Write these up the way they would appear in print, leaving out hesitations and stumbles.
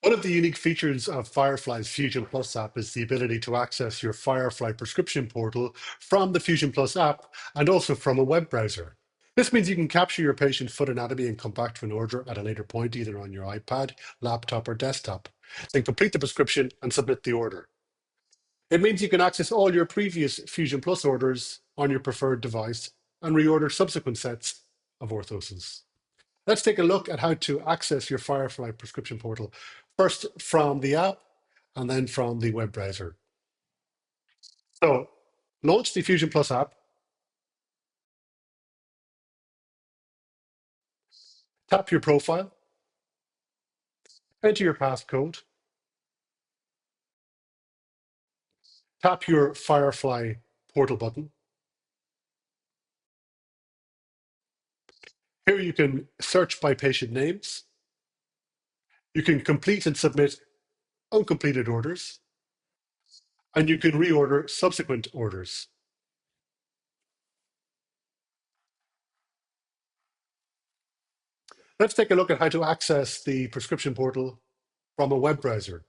One of the unique features of Firefly's Fusion Plus app is the ability to access your Firefly prescription portal from the Fusion Plus app and also from a web browser. This means you can capture your patient foot anatomy and come back to an order at a later point, either on your iPad, laptop, or desktop. Then complete the prescription and submit the order. It means you can access all your previous Fusion Plus orders on your preferred device and reorder subsequent sets of orthoses. Let's take a look at how to access your Firefly prescription portal, first from the app and then from the web browser. So launch the Fusion Plus app, tap your profile, enter your passcode, tap your Firefly portal button. Here you can search by patient names. You can complete and submit uncompleted orders, and you can reorder subsequent orders. Let's take a look at how to access the prescription portal from a web browser.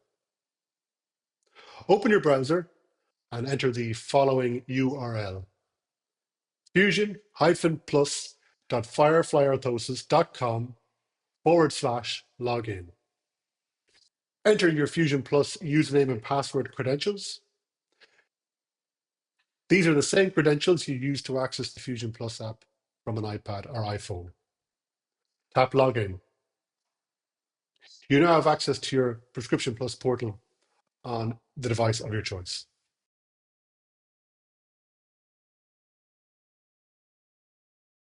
Open your browser and enter the following URL: fusion-plus.fireflyorthosis.com/login. Enter your Fusion Plus username and password credentials. These are the same credentials you use to access the Fusion Plus app from an iPad or iPhone. Tap Login. You now have access to your Prescription Plus portal on the device of your choice.